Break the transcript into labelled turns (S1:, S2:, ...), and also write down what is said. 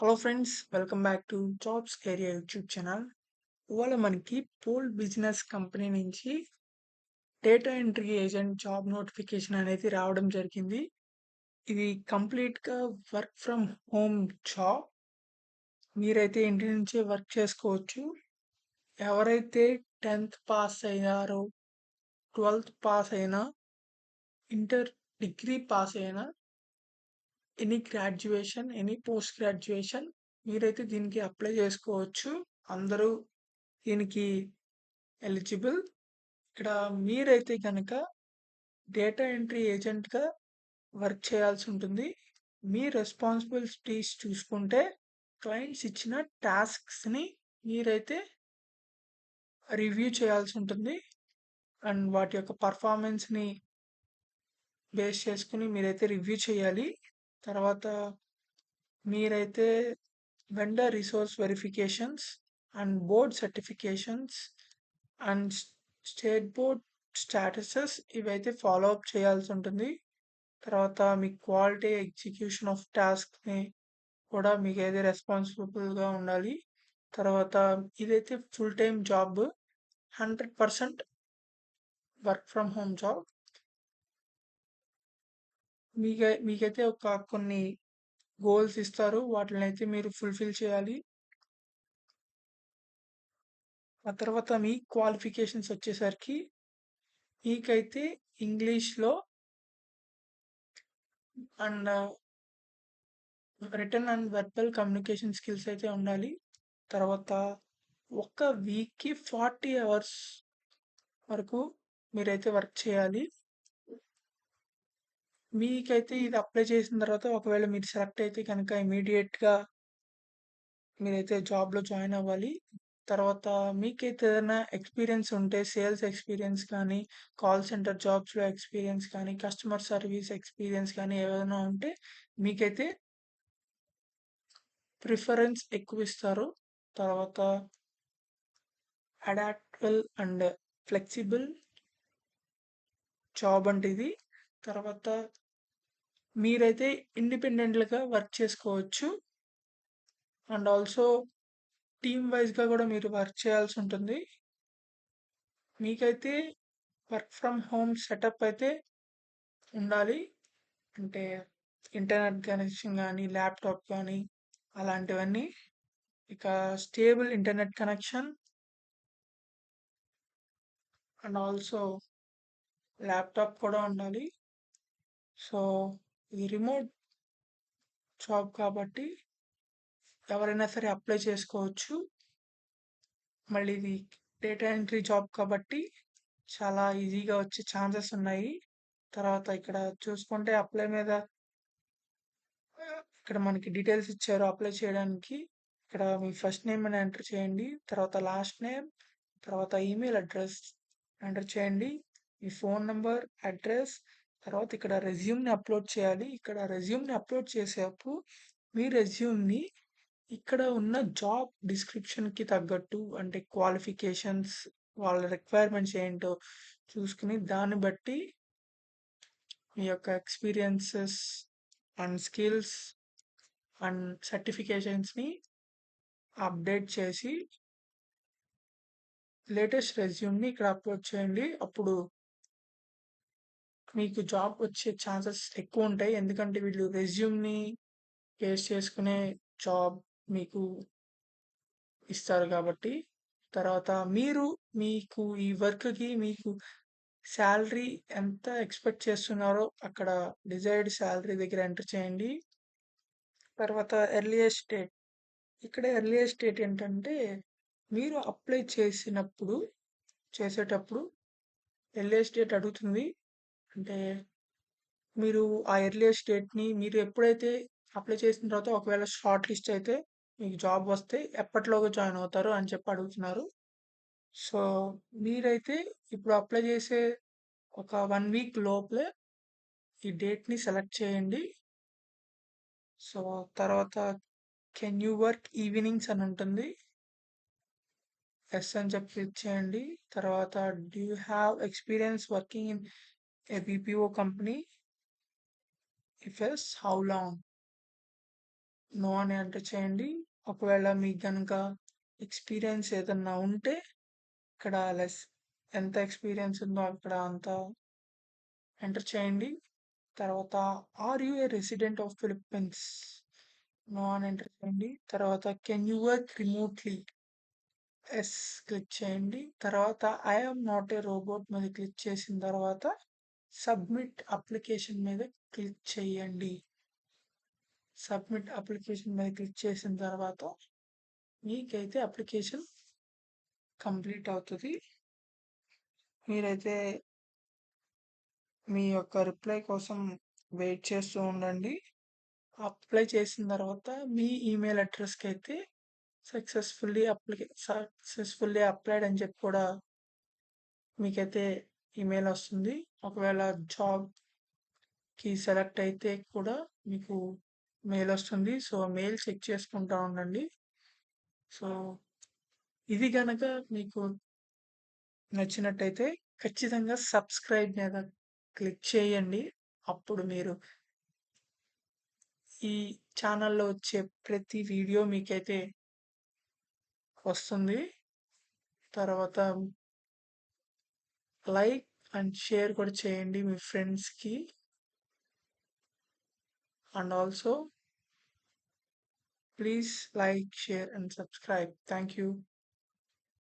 S1: Hello friends, welcome back to jobs area YouTube channel. ఇవాళ మనకి pole business company నుంచి data entry agent job notification అనేది రావడం జరిగింది. ఇది కంప్లీట్గా వర్క్ ఫ్రమ్ హోమ్ జాబ్. మీరైతే ఇంటి నుంచే వర్క్ చేసుకోవచ్చు. ఎవరైతే 10th పాస్ అయ్యారో, 12th పాస్ అయినా, ఇంటర్ డిగ్రీ పాస్ అయినా, any graduation, any post graduation మీరైతే దీనికి అప్లై చేసుకోవచ్చు. అందరూ దీనికి ఎలిజిబుల్. ఇక్కడ మీరైతే కనుక డేటా ఎంట్రీ ఏజెంట్గా వర్క్ చేయాల్సి ఉంటుంది. మీ రెస్పాన్సిబిలిటీస్ చూసుకుంటే క్లయింట్స్ ఇచ్చిన టాస్క్స్ని మీరైతే రివ్యూ చేయాల్సి ఉంటుంది. అండ్ వాటి యొక్క పర్ఫార్మెన్స్ని బేస్ చేసుకుని మీరైతే రివ్యూ చేయాలి. తర్వాత మీరైతే vendor resource verifications and board certifications and state board statuses ఇవైతే ఫాలో అప్ చేయాల్సి ఉంటుంది. తర్వాత మీ క్వాలిటీ ఎగ్జిక్యూషన్ ఆఫ్ టాస్క్ని కూడా మీకైతే రెస్పాన్సిబుల్గా ఉండాలి. తర్వాత ఇదైతే full time job, 100% work from home job. మీకైతే కొన్ని గోల్స్ ఇస్తారు, వాటిని అయితే మీరు ఫుల్ఫిల్ చేయాలి. ఆ తర్వాత మీ క్వాలిఫికేషన్స్ వచ్చేసరికి మీకైతే ఇంగ్లీష్లో and return and verbal communication skills అయితే ఉండాలి. తర్వాత ఒక వీక్కి 40 అవర్స్ వరకు మీరైతే వర్క్ చేయాలి. మీకైతే ఇది అప్లై చేసిన తర్వాత ఒకవేళ మీరు సెలెక్ట్ అయితే కనుక ఇమీడియట్గా మీరైతే జాబ్లో జాయిన్ అవ్వాలి. తర్వాత మీకైతే ఏదైనా ఎక్స్పీరియన్స్ ఉంటే, సేల్స్ ఎక్స్పీరియన్స్ కానీ, కాల్ సెంటర్ జాబ్స్లో ఎక్స్పీరియన్స్ కానీ, కస్టమర్ సర్వీస్ ఎక్స్పీరియన్స్ కానీ ఏదైనా ఉంటే మీకైతే ప్రిఫరెన్స్ ఎక్కువ ఇస్తారు. తర్వాత అడాప్టబుల్ అండ్ ఫ్లెక్సిబుల్ జాబ్ అంటే ఇది. తర్వాత మీరైతే ఇండిపెండెంట్గా వర్క్ చేసుకోవచ్చు. అండ్ ఆల్సో టీమ్ వైజ్గా కూడా మీరు వర్క్ చేయాల్సి ఉంటుంది. మీకైతే వర్క్ ఫ్రమ్ హోమ్ సెటప్ అయితే ఉండాలి. అంటే ఇంటర్నెట్ కనెక్షన్ కానీ, ల్యాప్టాప్ కానీ అలాంటివన్నీ. ఇక stable internet connection and also laptop కూడా ఉండాలి. సో ఇది రిమోట్ జాబ్ కాబట్టి ఎవరైనా సరే అప్లై చేసుకోవచ్చు. మళ్ళీ ఇది డేటా ఎంట్రీ జాబ్ కాబట్టి చాలా ఈజీగా వచ్చే ఛాన్సెస్ ఉన్నాయి. తర్వాత ఇక్కడ చూసుకుంటే అప్లై మీద ఇక్కడ మనకి డీటెయిల్స్ ఇచ్చారు అప్లై చేయడానికి. ఇక్కడ మీ ఫస్ట్ నేమ్ అని ఎంటర్ చేయండి, తర్వాత లాస్ట్ నేమ్, తర్వాత ఈమెయిల్ అడ్రస్ ఎంటర్ చేయండి, మీ ఫోన్ నెంబర్, అడ్రస్, తర్వాత ఇక్కడ రెజ్యూమ్ని అప్లోడ్ చేయాలి. ఇక్కడ రెజ్యూమ్ని అప్లోడ్ చేసేటప్పుడు మీ రెజ్యూమ్ని ఇక్కడ ఉన్న జాబ్ డిస్క్రిప్షన్కి తగ్గట్టు, అంటే క్వాలిఫికేషన్స్, వాళ్ళ రిక్వైర్మెంట్స్ ఏంటో చూసుకుని దాన్ని బట్టి మీ యొక్క ఎక్స్పీరియన్సెస్ అండ్ స్కిల్స్ అండ్ సర్టిఫికేషన్స్ని అప్డేట్ చేసి లేటెస్ట్ రెజ్యూమ్ని ఇక్కడ అప్లోడ్ చేయండి. అప్పుడు మీకు జాబ్ వచ్చే ఛాన్సెస్ ఎక్కువ ఉంటాయి. ఎందుకంటే వీళ్ళు రెజ్యూమ్ని బేస్ చేసుకునే జాబ్ మీకు ఇస్తారు కాబట్టి. తర్వాత మీకు ఈ వర్క్కి మీకు శాలరీ ఎంత ఎక్స్పెక్ట్ చేస్తున్నారో అక్కడ డిజైర్డ్ శాలరీ దగ్గర ఎంటర్ చేయండి. తర్వాత ఎర్లియస్ట్ డేట్, ఇక్కడ ఎర్లియస్ట్ డేట్ ఏంటంటే మీరు అప్లై చేసేటప్పుడు ఎర్లియస్ట్ డేట్ అడుగుతుంది. అంటే మీరు ఆ ఎర్లియస్ట్ డేట్ని మీరు ఎప్పుడైతే అప్లై చేసిన తర్వాత ఒకవేళ షార్ట్ లిస్ట్ అయితే మీకు జాబ్ వస్తే ఎప్పటిలోగా జాయిన్ అవుతారు అని చెప్పి అడుగుతున్నారు. సో మీరైతే ఇప్పుడు అప్లై చేసే ఒక 1 వీక్ లోపలే ఈ డేట్ని సెలెక్ట్ చేయండి. సో తర్వాత కెన్ యూ వర్క్ ఈవినింగ్స్ అని ఉంటుంది, ఎస్ అని చెప్పి క్లిక్ చేయండి. తర్వాత do you have experience working in a BPO company, if yes how long. No అని ఎంటర్ చేయండి. ఒకవేళ మీకు గనుక ఎక్స్‌పీరియన్స్ ఏదన్నా ఉంటే ఇక్కడ ఎంత ఎక్స్‌పీరియన్స్ ఉందో అక్కడ అంత ఎంటర్ చేయండి. తర్వాత are you a resident of Philippines? No అని ఎంటర్ చేయండి. తర్వాత can you work remotely? Yes click చేయండి. తర్వాత I am not a robot మీద క్లిక్ చేసిన తర్వాత సబ్మిట్ అప్లికేషన్ మీద క్లిక్ చేయండి. సబ్మిట్ అప్లికేషన్ మీద క్లిక్ చేసిన తర్వాత మీకైతే అప్లికేషన్ కంప్లీట్ అవుతుంది. మీరైతే మీ యొక్క రిప్లై కోసం వెయిట్ చేస్తూ ఉండండి. అప్లై చేసిన తర్వాత మీ ఈమెయిల్ అడ్రస్కి అయితే సక్సెస్ఫుల్లీ అప్లైడ్ అని చెప్పి కూడా మీకైతే ఈమెయిల్ వస్తుంది. ఒకవేళ జాబ్కి సెలెక్ట్ అయితే కూడా మీకు మెయిల్ వస్తుంది. సో మెయిల్ చెక్ చేసుకుంటా ఉండండి. సో ఇది గనక మీకు నచ్చినట్టయితే ఖచ్చితంగా సబ్స్క్రైబ్ మీద క్లిక్ చేయండి. అప్పుడు మీరు ఈ ఛానల్లో వచ్చే ప్రతి వీడియో మీకైతే వస్తుంది. తర్వాత లైక్ అండ్ షేర్ కూడా చేయండి మీ ఫ్రెండ్స్కి. And also please like, share and subscribe. Thank you.